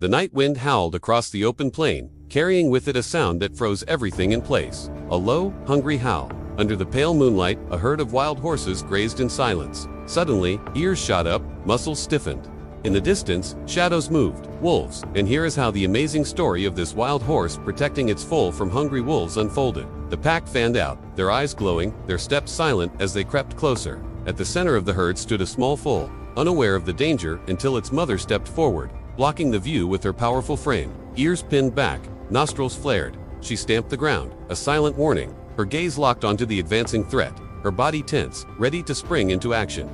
The night wind howled across the open plain, carrying with it a sound that froze everything in place. A low, hungry howl. Under the pale moonlight, a herd of wild horses grazed in silence. Suddenly, ears shot up, muscles stiffened. In the distance, shadows moved, wolves, and here is how the amazing story of this wild horse protecting its foal from hungry wolves unfolded. The pack fanned out, their eyes glowing, their steps silent as they crept closer. At the center of the herd stood a small foal, unaware of the danger until its mother stepped forward, blocking the view with her powerful frame. Ears pinned back, nostrils flared. She stamped the ground, a silent warning. Her gaze locked onto the advancing threat, her body tense, ready to spring into action.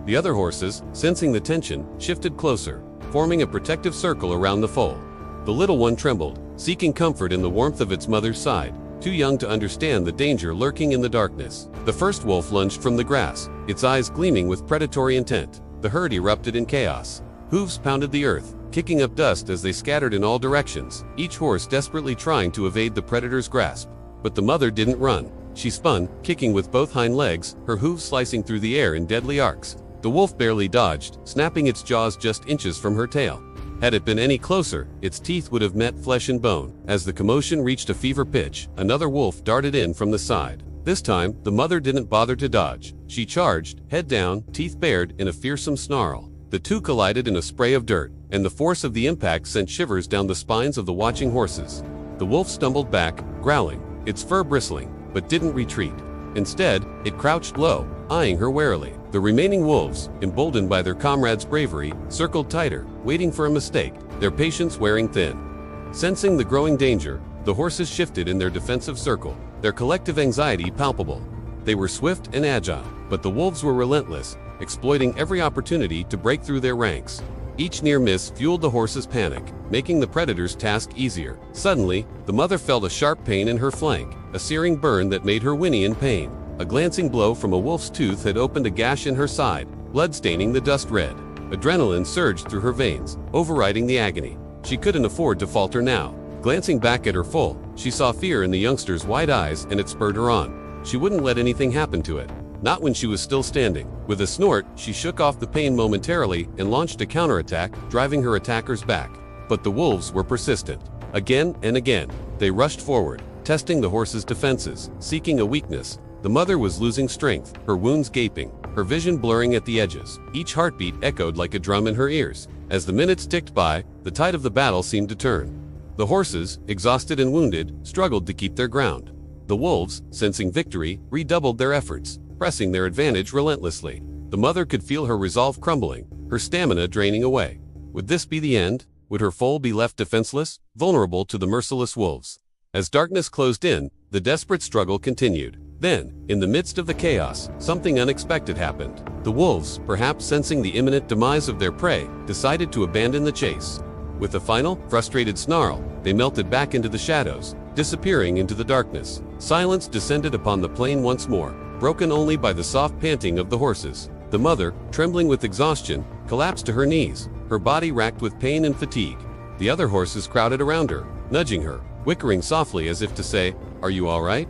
The other horses, sensing the tension, shifted closer, forming a protective circle around the foal. The little one trembled, seeking comfort in the warmth of its mother's side, too young to understand the danger lurking in the darkness. The first wolf lunged from the grass, its eyes gleaming with predatory intent. The herd erupted in chaos. Hooves pounded the earth, kicking up dust as they scattered in all directions, each horse desperately trying to evade the predator's grasp. But the mother didn't run. She spun, kicking with both hind legs, her hooves slicing through the air in deadly arcs. The wolf barely dodged, snapping its jaws just inches from her tail. Had it been any closer, its teeth would have met flesh and bone. As the commotion reached a fever pitch, another wolf darted in from the side. This time, the mother didn't bother to dodge. She charged, head down, teeth bared, in a fearsome snarl. The two collided in a spray of dirt, and the force of the impact sent shivers down the spines of the watching horses. The wolf stumbled back, growling, its fur bristling, but didn't retreat. Instead, it crouched low, eyeing her warily. The remaining wolves, emboldened by their comrades' bravery, circled tighter, waiting for a mistake, their patience wearing thin. Sensing the growing danger, the horses shifted in their defensive circle, their collective anxiety palpable. They were swift and agile, but the wolves were relentless, exploiting every opportunity to break through their ranks. Each near miss fueled the horses' panic, making the predator's task easier. Suddenly, the mother felt a sharp pain in her flank, a searing burn that made her whinny in pain. A glancing blow from a wolf's tooth had opened a gash in her side, blood staining the dust red. Adrenaline surged through her veins, overriding the agony. She couldn't afford to falter now. Glancing back at her foal, she saw fear in the youngster's wide eyes and it spurred her on. She wouldn't let anything happen to it. Not when she was still standing. With a snort, she shook off the pain momentarily and launched a counterattack, driving her attackers back. But the wolves were persistent. Again and again, they rushed forward, testing the horse's defenses, seeking a weakness. The mother was losing strength, her wounds gaping, her vision blurring at the edges. Each heartbeat echoed like a drum in her ears. As the minutes ticked by, the tide of the battle seemed to turn. The horses, exhausted and wounded, struggled to keep their ground. The wolves, sensing victory, redoubled their efforts, pressing their advantage relentlessly. The mother could feel her resolve crumbling, her stamina draining away. Would this be the end? Would her foal be left defenseless, vulnerable to the merciless wolves? As darkness closed in, the desperate struggle continued. Then, in the midst of the chaos, something unexpected happened. The wolves, perhaps sensing the imminent demise of their prey, decided to abandon the chase. With a final, frustrated snarl, they melted back into the shadows, disappearing into the darkness. Silence descended upon the plain once more, broken only by the soft panting of the horses. The mother, trembling with exhaustion, collapsed to her knees, her body racked with pain and fatigue. The other horses crowded around her, nudging her, whickering softly as if to say, "Are you all right?"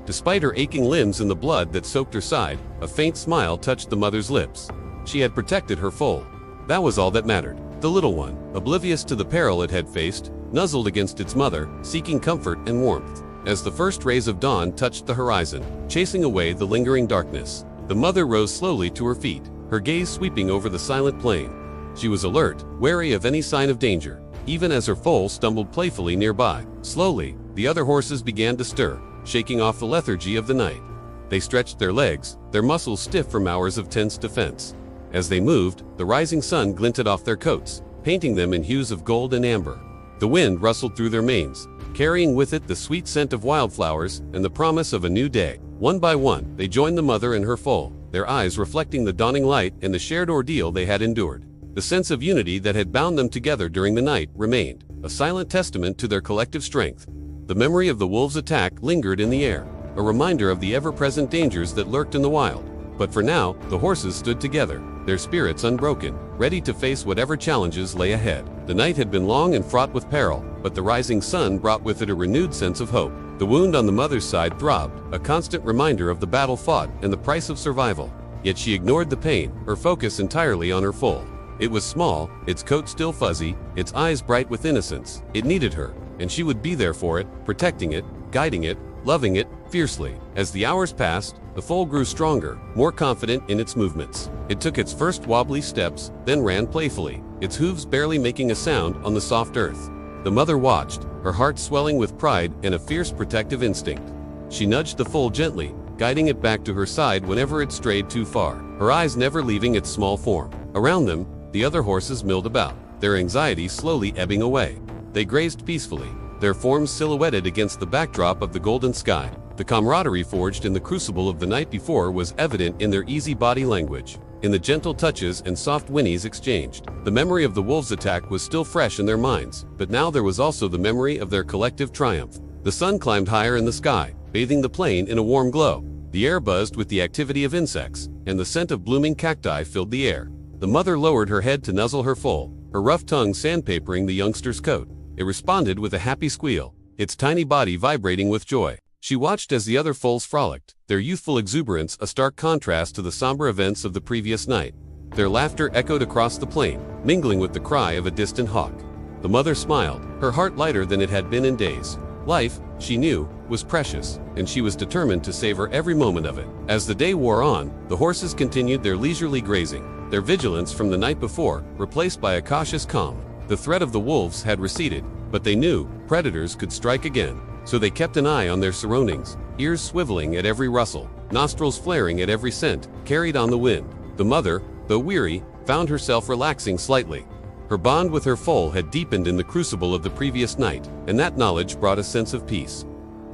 Despite her aching limbs and the blood that soaked her side, a faint smile touched the mother's lips. She had protected her foal. That was all that mattered. The little one, oblivious to the peril it had faced, nuzzled against its mother, seeking comfort and warmth. As the first rays of dawn touched the horizon, chasing away the lingering darkness, the mother rose slowly to her feet, her gaze sweeping over the silent plain. She was alert, wary of any sign of danger, even as her foal stumbled playfully nearby. Slowly, the other horses began to stir, shaking off the lethargy of the night. They stretched their legs, their muscles stiff from hours of tense defense. As they moved, the rising sun glinted off their coats, painting them in hues of gold and amber. The wind rustled through their manes, carrying with it the sweet scent of wildflowers and the promise of a new day. One by one, they joined the mother and her foal, their eyes reflecting the dawning light and the shared ordeal they had endured. The sense of unity that had bound them together during the night remained, a silent testament to their collective strength. The memory of the wolves' attack lingered in the air, a reminder of the ever-present dangers that lurked in the wild. But for now, the horses stood together, their spirits unbroken, ready to face whatever challenges lay ahead. The night had been long and fraught with peril, but the rising sun brought with it a renewed sense of hope. The wound on the mother's side throbbed, a constant reminder of the battle fought and the price of survival. Yet she ignored the pain, her focus entirely on her foal. It was small, its coat still fuzzy, its eyes bright with innocence. It needed her, and she would be there for it, protecting it, guiding it, loving it, fiercely. As the hours passed, the foal grew stronger, more confident in its movements. It took its first wobbly steps, then ran playfully, its hooves barely making a sound on the soft earth. The mother watched, her heart swelling with pride and a fierce protective instinct. She nudged the foal gently, guiding it back to her side whenever it strayed too far, her eyes never leaving its small form. Around them, the other horses milled about, their anxiety slowly ebbing away. They grazed peacefully, their forms silhouetted against the backdrop of the golden sky. The camaraderie forged in the crucible of the night before was evident in their easy body language, in the gentle touches and soft whinnies exchanged. The memory of the wolves' attack was still fresh in their minds, but now there was also the memory of their collective triumph. The sun climbed higher in the sky, bathing the plain in a warm glow. The air buzzed with the activity of insects, and the scent of blooming cacti filled the air. The mother lowered her head to nuzzle her foal, her rough tongue sandpapering the youngster's coat. It responded with a happy squeal, its tiny body vibrating with joy. She watched as the other foals frolicked, their youthful exuberance a stark contrast to the somber events of the previous night. Their laughter echoed across the plain, mingling with the cry of a distant hawk. The mother smiled, her heart lighter than it had been in days. Life, she knew, was precious, and she was determined to savor every moment of it. As the day wore on, the horses continued their leisurely grazing, their vigilance from the night before replaced by a cautious calm. The threat of the wolves had receded, but they knew predators could strike again. So they kept an eye on their surroundings, ears swiveling at every rustle, nostrils flaring at every scent carried on the wind. The mother, though weary, found herself relaxing slightly. Her bond with her foal had deepened in the crucible of the previous night, and that knowledge brought a sense of peace.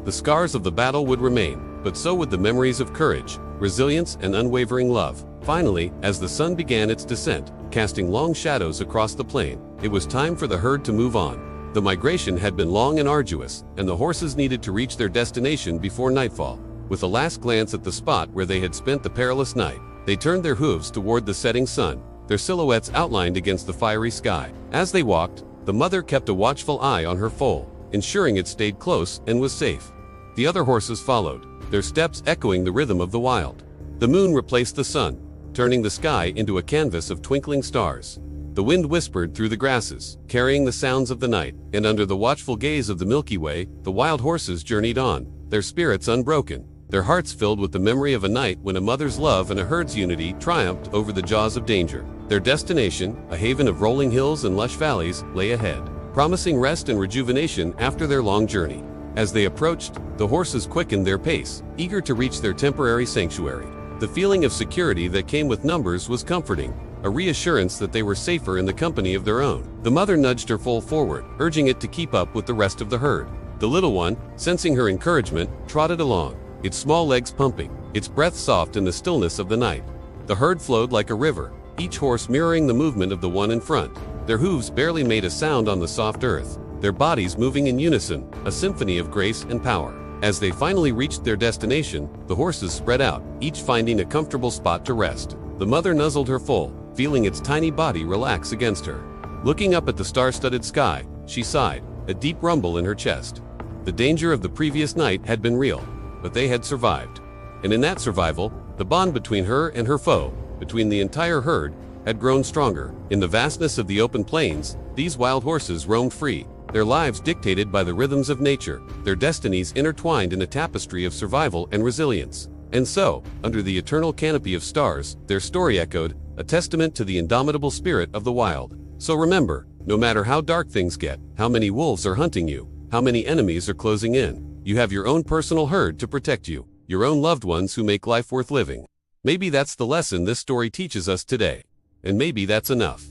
The scars of the battle would remain, but so would the memories of courage, resilience, and unwavering love. Finally, as the sun began its descent, casting long shadows across the plain, it was time for the herd to move on. The migration had been long and arduous, and the horses needed to reach their destination before nightfall. With a last glance at the spot where they had spent the perilous night, they turned their hooves toward the setting sun, their silhouettes outlined against the fiery sky. As they walked, the mother kept a watchful eye on her foal, ensuring it stayed close and was safe. The other horses followed, their steps echoing the rhythm of the wild. The moon replaced the sun, turning the sky into a canvas of twinkling stars. The wind whispered through the grasses, carrying the sounds of the night, and under the watchful gaze of the Milky Way, the wild horses journeyed on, their spirits unbroken, their hearts filled with the memory of a night when a mother's love and a herd's unity triumphed over the jaws of danger. Their destination, a haven of rolling hills and lush valleys, lay ahead, promising rest and rejuvenation after their long journey. As they approached, the horses quickened their pace, eager to reach their temporary sanctuary. The feeling of security that came with numbers was comforting, a reassurance that they were safer in the company of their own. The mother nudged her foal forward, urging it to keep up with the rest of the herd. The little one, sensing her encouragement, trotted along, its small legs pumping, its breath soft in the stillness of the night. The herd flowed like a river, each horse mirroring the movement of the one in front. Their hooves barely made a sound on the soft earth, their bodies moving in unison, a symphony of grace and power. As they finally reached their destination, the horses spread out, each finding a comfortable spot to rest. The mother nuzzled her foal, feeling its tiny body relax against her. Looking up at the star-studded sky, she sighed, a deep rumble in her chest. The danger of the previous night had been real, but they had survived. And in that survival, the bond between her and her foe, between the entire herd, had grown stronger. In the vastness of the open plains, these wild horses roamed free, their lives dictated by the rhythms of nature, their destinies intertwined in a tapestry of survival and resilience. And so, under the eternal canopy of stars, their story echoed, a testament to the indomitable spirit of the wild. So remember, no matter how dark things get, how many wolves are hunting you, how many enemies are closing in, you have your own personal herd to protect you, your own loved ones who make life worth living. Maybe that's the lesson this story teaches us today. And maybe that's enough.